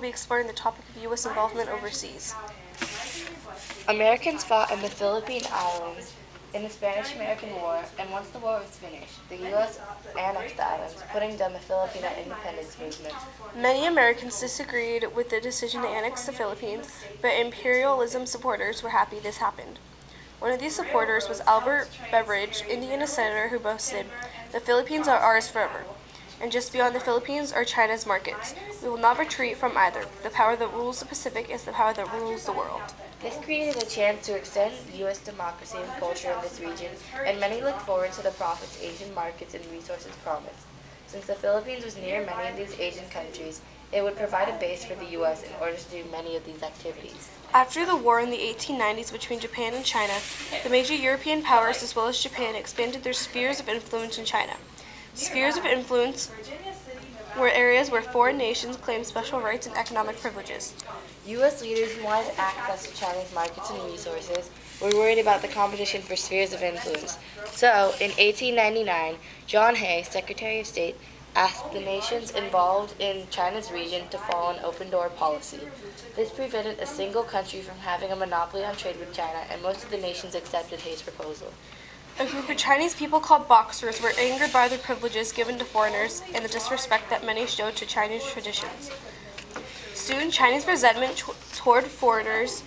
be exploring the topic of U.S. involvement overseas. Americans fought in the Philippine Islands in the Spanish-American War, and once the war was finished, the U.S. annexed the islands, putting down the Filipino independence movement. Many Americans disagreed with the decision to annex the Philippines, but imperialism supporters were happy this happened. One of these supporters was Albert Beveridge, Indiana senator, who boasted, "The Philippines are ours forever, and just beyond the Philippines are China's markets. We will not retreat from either. The power that rules the Pacific is the power that rules the world." This created a chance to extend U.S. democracy and culture in this region, and many looked forward to the profits Asian markets and resources promised. Since the Philippines was near many of these Asian countries, it would provide a base for the U.S. in order to do many of these activities. After the war in the 1890s between Japan and China, the major European powers as well as Japan expanded their spheres of influence in China. Spheres of influence were areas where foreign nations claimed special rights and economic privileges. U.S. leaders who wanted access to Chinese markets and resources were worried about the competition for spheres of influence. So, in 1899, John Hay, Secretary of State, asked the nations involved in China's region to follow an open-door policy. This prevented a single country from having a monopoly on trade with China, and most of the nations accepted Hay's proposal. A group of Chinese people called Boxers were angered by the privileges given to foreigners and the disrespect that many showed to Chinese traditions. Soon, Chinese resentment toward foreigners'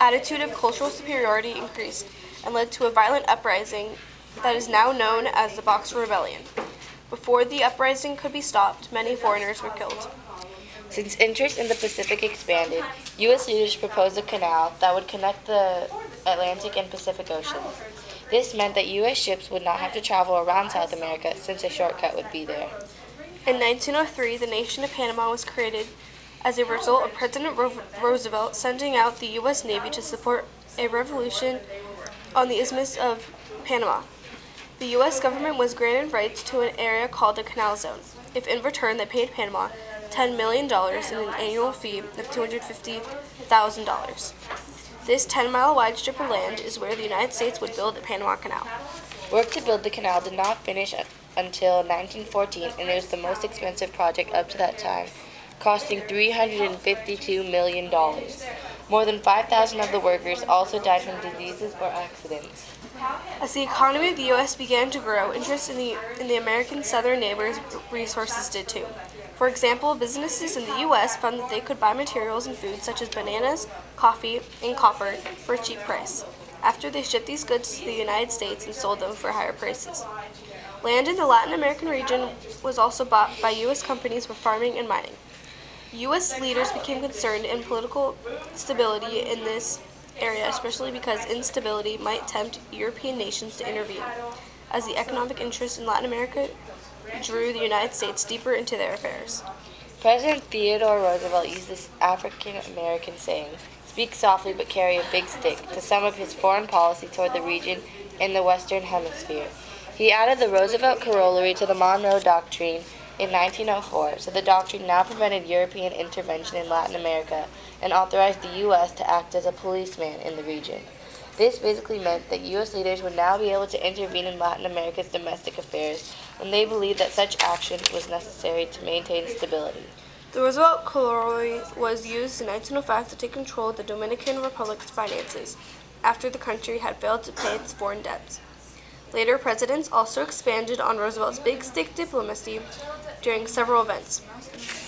attitude of cultural superiority increased and led to a violent uprising that is now known as the Boxer Rebellion. Before the uprising could be stopped, many foreigners were killed. Since interest in the Pacific expanded, U.S. leaders proposed a canal that would connect the Atlantic and Pacific Oceans. This meant that U.S. ships would not have to travel around South America since a shortcut would be there. In 1903, the nation of Panama was created as a result of President Roosevelt sending out the U.S. Navy to support a revolution on the Isthmus of Panama. The U.S. government was granted rights to an area called the Canal Zone, if in return they paid Panama $10 million and an annual fee of $250,000. This 10-mile wide strip of land is where the United States would build the Panama Canal. Work to build the canal did not finish until 1914, and it was the most expensive project up to that time, costing $352 million. More than 5,000 of the workers also died from diseases or accidents. As the economy of the U.S. began to grow, interest in the American southern neighbors' resources did too. For example, businesses in the U.S. found that they could buy materials and food such as bananas, coffee, and copper for a cheap price, after they shipped these goods to the United States and sold them for higher prices. Land in the Latin American region was also bought by U.S. companies for farming and mining. U.S. leaders became concerned in political stability in this area, especially because instability might tempt European nations to intervene, as the economic interests in Latin America drew the United States deeper into their affairs. President Theodore Roosevelt used this African-American saying, "Speak softly but carry a big stick," to sum up his foreign policy toward the region in the Western Hemisphere. He added the Roosevelt Corollary to the Monroe Doctrine in 1904, so the doctrine now prevented European intervention in Latin America and authorized the U.S. to act as a policeman in the region. This basically meant that U.S. leaders would now be able to intervene in Latin America's domestic affairs when they believed that such action was necessary to maintain stability. The Roosevelt Corollary was used in 1905 to take control of the Dominican Republic's finances, after the country had failed to pay its foreign debts. Later presidents also expanded on Roosevelt's big stick diplomacy during several events.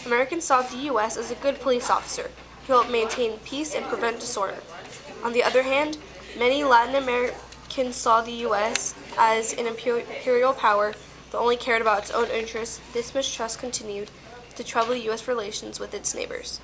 Americans saw the U.S. as a good police officer who helped maintain peace and prevent disorder. On the other hand, many Latin Americans saw the U.S. as an imperial power that only cared about its own interests. This mistrust continued to trouble U.S. relations with its neighbors.